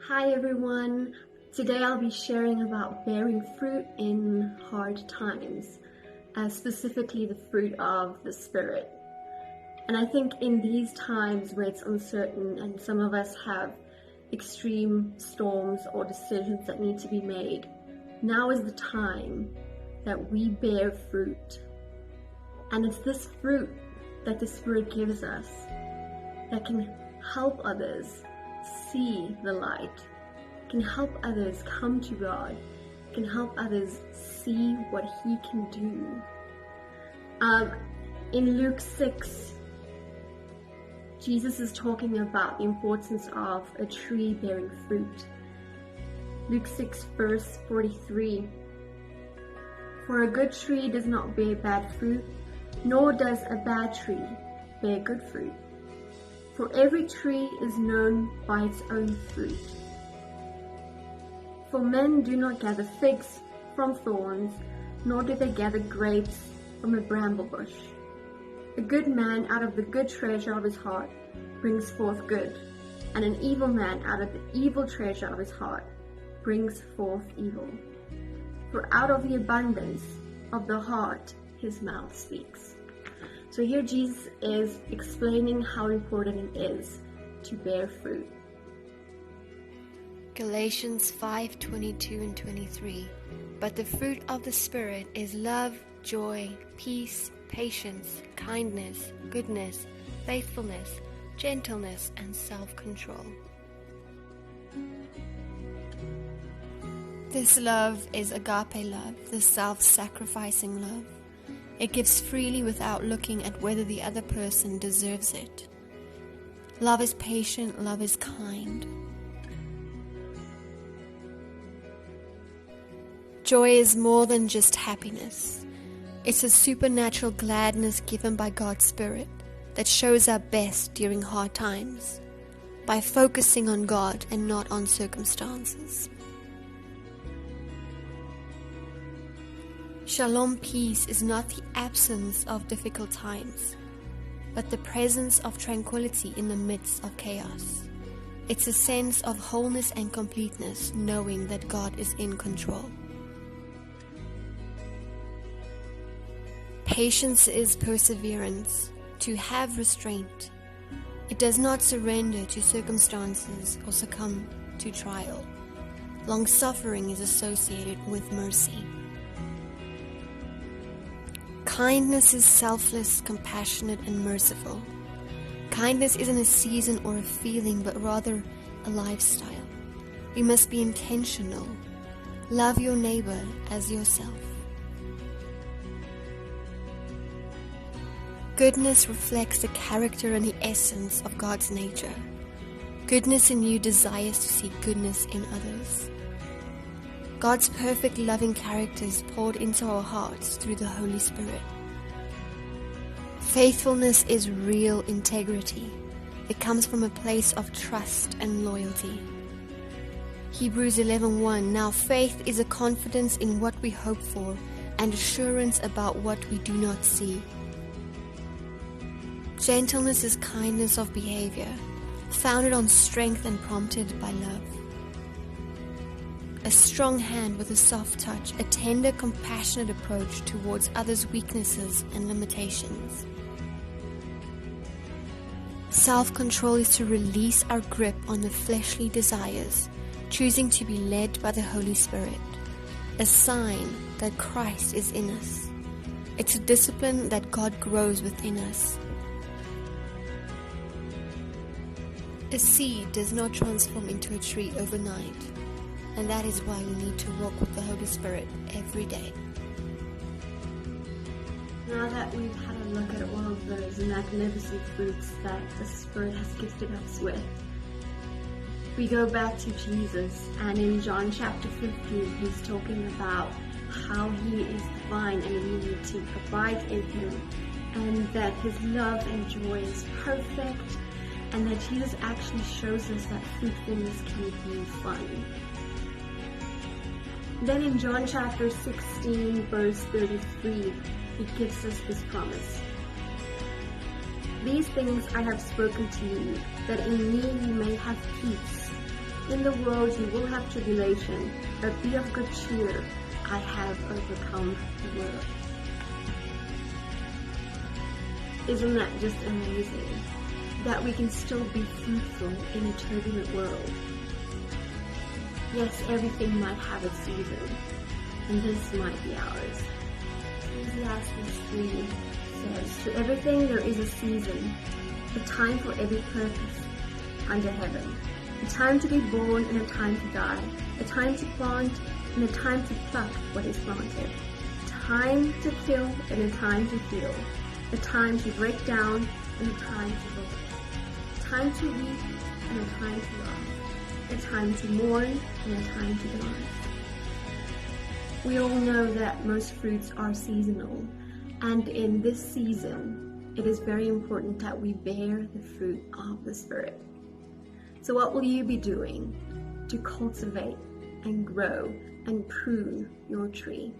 Hi everyone, today I'll be sharing about bearing fruit in hard times, specifically the fruit of the Spirit. And I think in these times where it's uncertain and some of us have extreme storms or decisions that need to be made, now is the time that we bear fruit. And it's this fruit that the Spirit gives us that can help others see the light, can help others come to God, can help others see what He can do. In Luke 6, Jesus is talking about the importance of a tree bearing fruit. Luke 6 verse 43. For a good tree does not bear bad fruit, nor does a bad tree bear good fruit. For every tree is known by its own fruit. For men do not gather figs from thorns, nor do they gather grapes from a bramble bush. A good man out of the good treasure of his heart brings forth good, and an evil man out of the evil treasure of his heart brings forth evil. For out of the abundance of the heart his mouth speaks. So here Jesus is explaining how important it is to bear fruit. Galatians 5:22 and 23. But the fruit of the Spirit is love, joy, peace, patience, kindness, goodness, faithfulness, gentleness, and self-control. This love is agape love, the self-sacrificing love. It gives freely without looking at whether the other person deserves it. Love is patient, love is kind. Joy is more than just happiness. It's a supernatural gladness given by God's Spirit that shows up best during hard times, by focusing on God and not on circumstances. Shalom peace is not the absence of difficult times, but the presence of tranquility in the midst of chaos. It's a sense of wholeness and completeness, knowing that God is in control. Patience is perseverance, to have restraint. It does not surrender to circumstances or succumb to trial. Long-suffering is associated with mercy. Kindness is selfless, compassionate, and merciful. Kindness isn't a season or a feeling, but rather a lifestyle. We must be intentional. Love your neighbor as yourself. Goodness reflects the character and the essence of God's nature. Goodness in you desires to see goodness in others. God's perfect loving character is poured into our hearts through the Holy Spirit. Faithfulness is real integrity. It comes from a place of trust and loyalty. Hebrews 11:1. Now faith is a confidence in what we hope for and assurance about what we do not see. Gentleness is kindness of behavior, founded on strength and prompted by love. A strong hand with a soft touch, a tender, compassionate approach towards others' weaknesses and limitations. Self-control is to release our grip on the fleshly desires, choosing to be led by the Holy Spirit, a sign that Christ is in us. It's a discipline that God grows within us. A seed does not transform into a tree overnight. And that is why we need to walk with the Holy Spirit every day. Now that we've had a look at all of those magnificent fruits that the Spirit has gifted us with, we go back to Jesus, and in John chapter 15, He's talking about how He is the vine and we need to abide in Him, and that His love and joy is perfect, and that Jesus actually shows us that fruitfulness can be fun. Then in John chapter 16, verse 33, He gives us this promise. These things I have spoken to you, that in me you may have peace. In the world you will have tribulation, but be of good cheer. I have overcome the world. Isn't that just amazing? That we can still be fruitful in a turbulent world. Yes, everything might have a season, and this might be ours. Ecclesiastes 3 says, to everything there is a season, a time for every purpose under heaven, a time to be born and a time to die, a time to plant and a time to pluck what is planted, a time to kill and a time to heal, a time to break down and a time to build, a time to weep and a time to laugh, a time to mourn and a time to dance. We all know that most fruits are seasonal, and in this season, it is very important that we bear the fruit of the Spirit. So what will you be doing to cultivate and grow and prune your tree?